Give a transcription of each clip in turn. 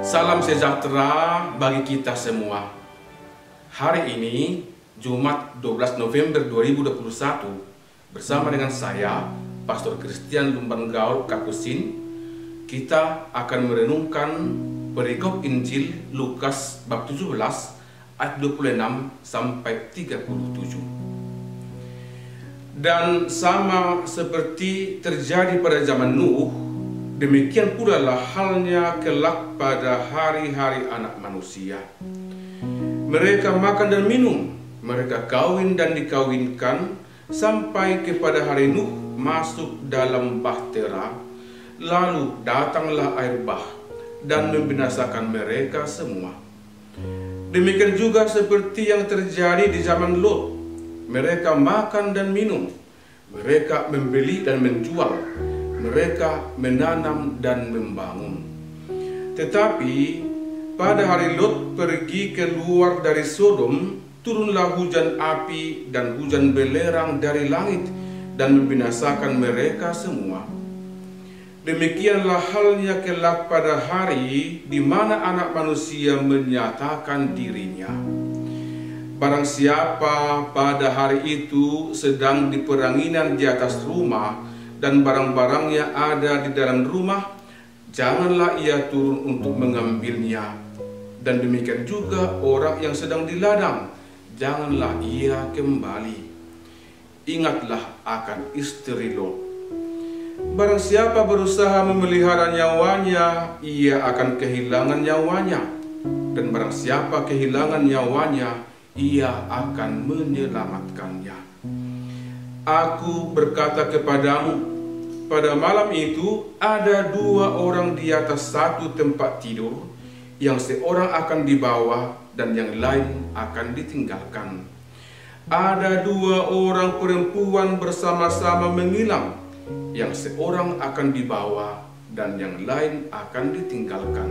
Salam sejahtera bagi kita semua. Hari ini, Jumat 12 November 2021, bersama dengan saya, Pastor Christian Lumbanggaul Kapusin, kita akan merenungkan perikop Injil Lukas bab 17 ayat 26 sampai 37. Dan sama seperti terjadi pada zaman Nuh, demikian pula lah halnya kelak pada hari-hari anak manusia. Mereka makan dan minum, mereka kawin dan dikawinkan, sampai kepada hari Nuh masuk dalam bahtera, lalu datanglah air bah dan membinasakan mereka semua. Demikian juga seperti yang terjadi di zaman Lot. Mereka makan dan minum, mereka membeli dan menjual, mereka menanam dan membangun. Tetapi pada hari Lot pergi keluar dari Sodom, turunlah hujan api dan hujan belerang dari langit dan membinasakan mereka semua. Demikianlah halnya kelak pada hari di mana anak manusia menyatakan dirinya. Barang siapa pada hari itu sedang di peranginan di atas rumah dan barang-barangnya ada di dalam rumah, janganlah ia turun untuk mengambilnya. Dan demikian juga orang yang sedang di ladang, janganlah ia kembali. Ingatlah akan istri Lot. Barang siapa berusaha memelihara nyawanya, ia akan kehilangan nyawanya. Dan barang siapa kehilangan nyawanya, ia akan menyelamatkannya. Aku berkata kepadamu, pada malam itu ada dua orang di atas satu tempat tidur, yang seorang akan dibawa dan yang lain akan ditinggalkan. Ada dua orang perempuan bersama-sama mengilang, yang seorang akan dibawa dan yang lain akan ditinggalkan.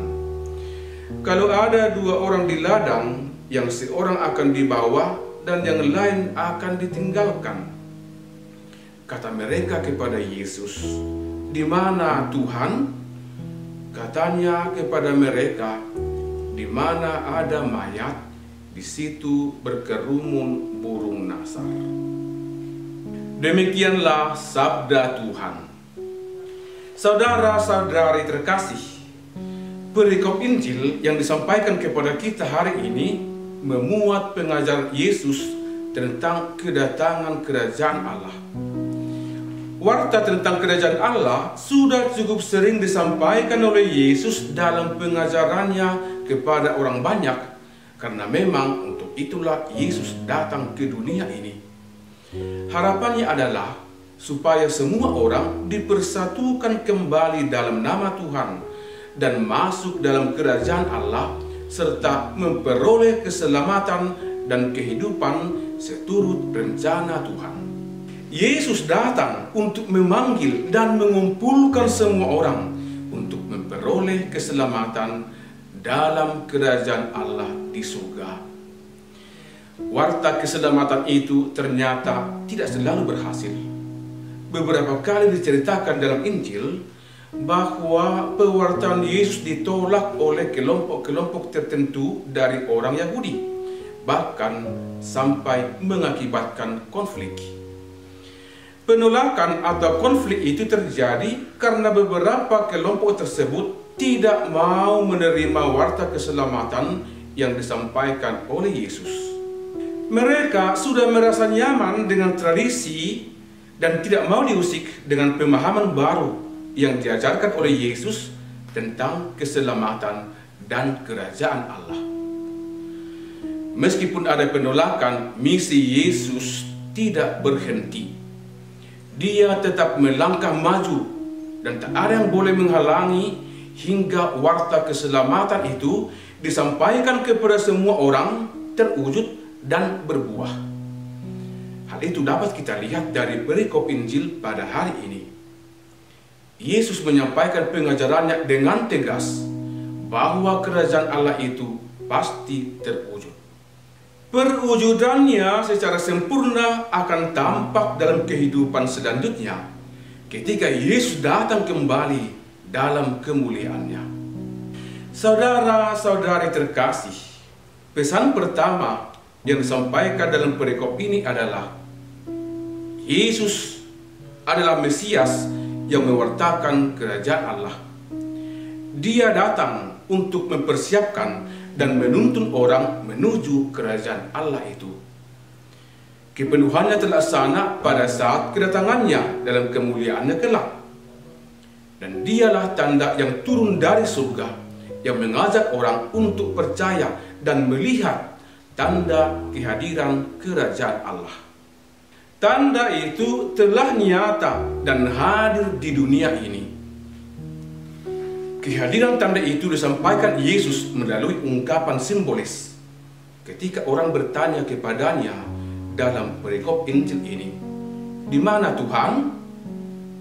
Kalau ada dua orang di ladang, yang seorang akan dibawa dan yang lain akan ditinggalkan. Kata mereka kepada Yesus, "Di mana Tuhan?" Katanya kepada mereka, "Di mana ada mayat, di situ berkerumun burung nasar." Demikianlah sabda Tuhan. Saudara-saudari terkasih, perikop Injil yang disampaikan kepada kita hari ini memuat pengajaran Yesus tentang kedatangan kerajaan Allah. Warta tentang kerajaan Allah sudah cukup sering disampaikan oleh Yesus dalam pengajarannya kepada orang banyak, karena memang untuk itulah Yesus datang ke dunia ini. Harapannya adalah supaya semua orang dipersatukan kembali dalam nama Tuhan dan masuk dalam kerajaan Allah, serta memperoleh keselamatan dan kehidupan seturut rencana Tuhan. Yesus datang untuk memanggil dan mengumpulkan semua orang untuk memperoleh keselamatan dalam kerajaan Allah di surga. Warta keselamatan itu ternyata tidak selalu berhasil. Beberapa kali diceritakan dalam Injil bahwa pewartaan Yesus ditolak oleh kelompok-kelompok tertentu dari orang Yahudi, bahkan sampai mengakibatkan konflik. Penolakan atau konflik itu terjadi karena beberapa kelompok tersebut tidak mau menerima warta keselamatan yang disampaikan oleh Yesus. Mereka sudah merasa nyaman dengan tradisi dan tidak mau diusik dengan pemahaman baru yang diajarkan oleh Yesus tentang keselamatan dan kerajaan Allah. Meskipun ada penolakan, misi Yesus tidak berhenti. Dia tetap melangkah maju dan tak ada yang boleh menghalangi hingga warta keselamatan itu disampaikan kepada semua orang, terwujud dan berbuah. Hal itu dapat kita lihat dari perikop Injil pada hari ini. Yesus menyampaikan pengajarannya dengan tegas bahwa kerajaan Allah itu pasti terwujud. Perwujudannya secara sempurna akan tampak dalam kehidupan selanjutnya ketika Yesus datang kembali dalam kemuliaannya. Saudara-saudari terkasih, pesan pertama yang disampaikan dalam perikop ini adalah Yesus adalah Mesias yang mewartakan kerajaan Allah. Dia datang untuk mempersiapkan dan menuntun orang menuju kerajaan Allah itu. Kepenuhannya terlaksana pada saat kedatangannya dalam kemuliaannya kelak. Dan dialah tanda yang turun dari surga, yang mengajak orang untuk percaya dan melihat tanda kehadiran kerajaan Allah. Tanda itu telah nyata dan hadir di dunia ini. Kehadiran tanda itu disampaikan Yesus melalui ungkapan simbolis. Ketika orang bertanya kepadanya dalam perikop Injil ini, "Di mana Tuhan?"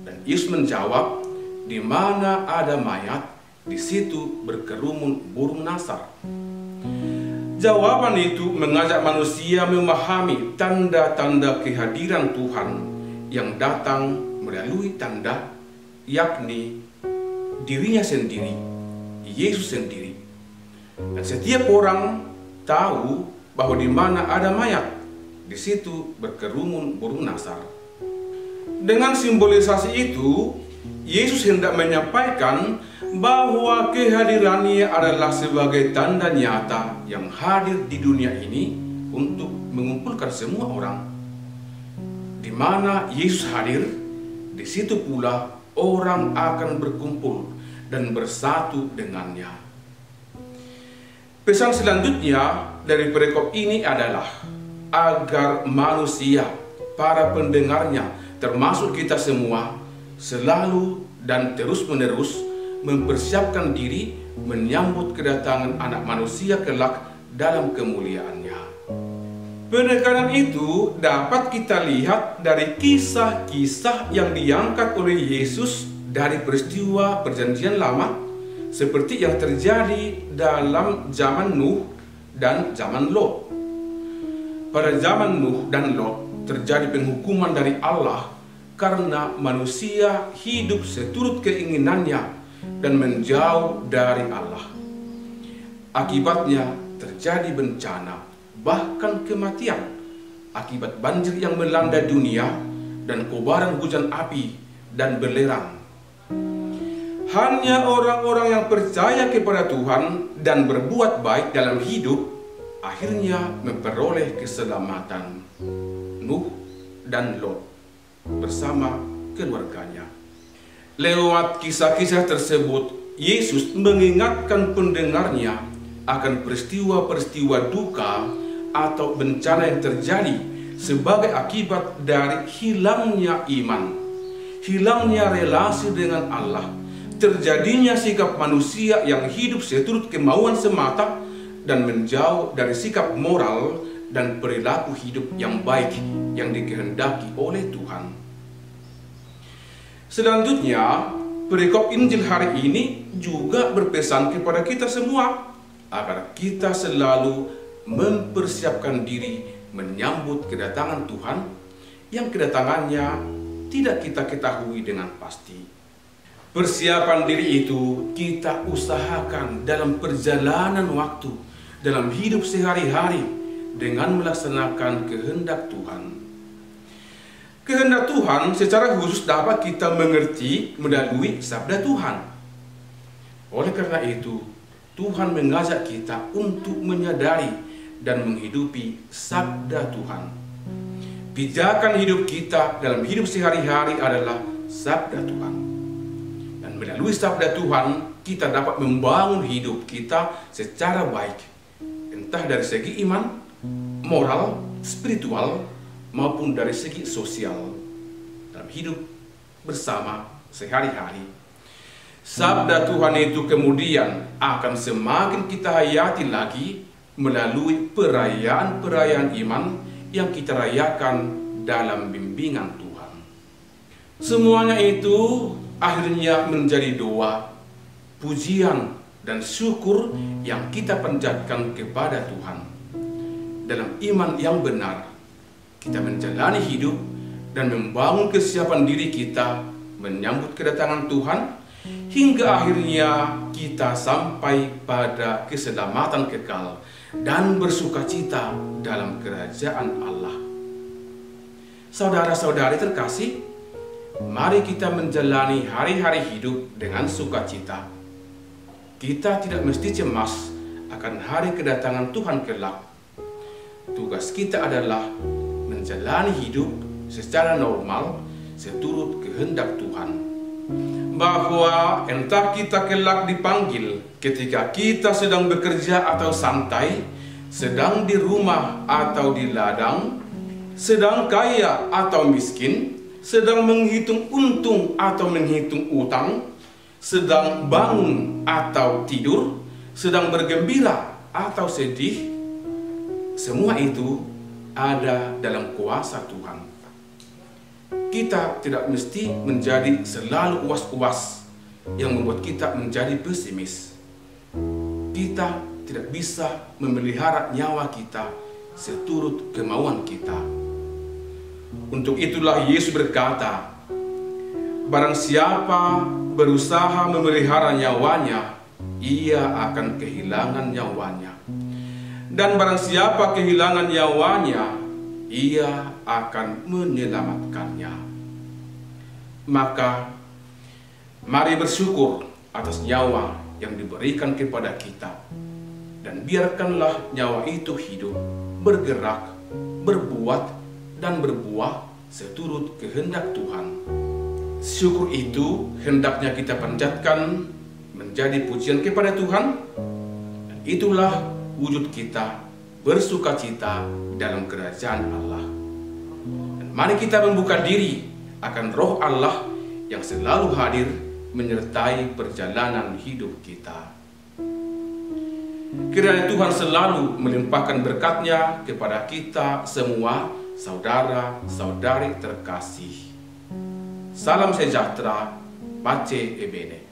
Dan Yesus menjawab, "Di mana ada mayat, di situ berkerumun burung nasar." Jawaban itu mengajak manusia memahami tanda-tanda kehadiran Tuhan yang datang melalui tanda, yakni dirinya sendiri, Yesus sendiri. Dan setiap orang tahu bahwa di mana ada mayat, di situ berkerumun burung nasar. Dengan simbolisasi itu, Yesus hendak menyampaikan bahwa kehadirannya adalah sebagai tanda nyata yang hadir di dunia ini untuk mengumpulkan semua orang. Di mana Yesus hadir, di situ pula orang akan berkumpul dan bersatu dengannya. Pesan selanjutnya dari perikop ini adalah agar manusia, para pendengarnya, termasuk kita semua, selalu dan terus-menerus mempersiapkan diri menyambut kedatangan Anak Manusia kelak dalam kemuliaannya. Penekanan itu dapat kita lihat dari kisah-kisah yang diangkat oleh Yesus dari peristiwa Perjanjian Lama, seperti yang terjadi dalam zaman Nuh dan zaman Lot. Pada zaman Nuh dan Lot terjadi penghukuman dari Allah karena manusia hidup seturut keinginannya dan menjauh dari Allah. Akibatnya terjadi bencana, bahkan kematian, akibat banjir yang melanda dunia dan kobaran hujan api dan belerang. Hanya orang-orang yang percaya kepada Tuhan dan berbuat baik dalam hidup akhirnya memperoleh keselamatan. Nuh dan Lot bersama keluarganya. Lewat kisah-kisah tersebut, Yesus mengingatkan pendengarnya akan peristiwa-peristiwa duka atau bencana yang terjadi sebagai akibat dari hilangnya iman, hilangnya relasi dengan Allah, terjadinya sikap manusia yang hidup seturut kemauan semata dan menjauh dari sikap moral dan perilaku hidup yang baik yang dikehendaki oleh Tuhan. Selanjutnya, perikop Injil hari ini juga berpesan kepada kita semua agar kita selalu mempersiapkan diri menyambut kedatangan Tuhan yang kedatangannya tidak kita ketahui dengan pasti. Persiapan diri itu kita usahakan dalam perjalanan waktu, dalam hidup sehari-hari dengan melaksanakan kehendak Tuhan. Kehendak Tuhan secara khusus dapat kita mengerti melalui sabda Tuhan. Oleh karena itu, Tuhan mengajak kita untuk menyadari dan menghidupi sabda Tuhan. Pijakan hidup kita dalam hidup sehari-hari adalah sabda Tuhan. Dan melalui sabda Tuhan, kita dapat membangun hidup kita secara baik, entah dari segi iman, moral, spiritual, maupun dari segi sosial dalam hidup bersama sehari-hari. Sabda Tuhan itu kemudian akan semakin kita hayati lagi melalui perayaan-perayaan iman yang kita rayakan dalam bimbingan Tuhan. Semuanya itu akhirnya menjadi doa, pujian, dan syukur yang kita panjatkan kepada Tuhan. Dalam iman yang benar, kita menjalani hidup dan membangun kesiapan diri kita menyambut kedatangan Tuhan hingga akhirnya kita sampai pada keselamatan kekal dan bersukacita dalam kerajaan Allah. Saudara-saudari terkasih, mari kita menjalani hari-hari hidup dengan sukacita. Kita tidak mesti cemas akan hari kedatangan Tuhan kelak. Tugas kita adalah menjalani hidup secara normal seturut kehendak Tuhan. Bahwa entah kita kelak dipanggil ketika kita sedang bekerja atau santai, sedang di rumah atau di ladang, sedang kaya atau miskin, sedang menghitung untung atau menghitung utang, sedang bangun atau tidur, sedang bergembira atau sedih, semua itu ada dalam kuasa Tuhan. Kita tidak mesti menjadi selalu uas-uas yang membuat kita menjadi pesimis. Kita tidak bisa memelihara nyawa kita seturut kemauan kita. Untuk itulah Yesus berkata, barang siapa berusaha memelihara nyawanya, ia akan kehilangan nyawanya. Dan barang siapa kehilangan nyawanya, ia akan menyelamatkannya. Maka, mari bersyukur atas nyawa yang diberikan kepada kita. Dan biarkanlah nyawa itu hidup, bergerak, berbuat, dan berbuah seturut kehendak Tuhan. Syukur itu hendaknya kita panjatkan menjadi pujian kepada Tuhan. Dan itulah wujud kita bersukacita dalam kerajaan Allah. Dan mari kita membuka diri akan Roh Allah yang selalu hadir menyertai perjalanan hidup kita. Kiranya Tuhan selalu melimpahkan berkat-Nya kepada kita semua, saudara-saudari terkasih. Salam sejahtera, Pace Ebene.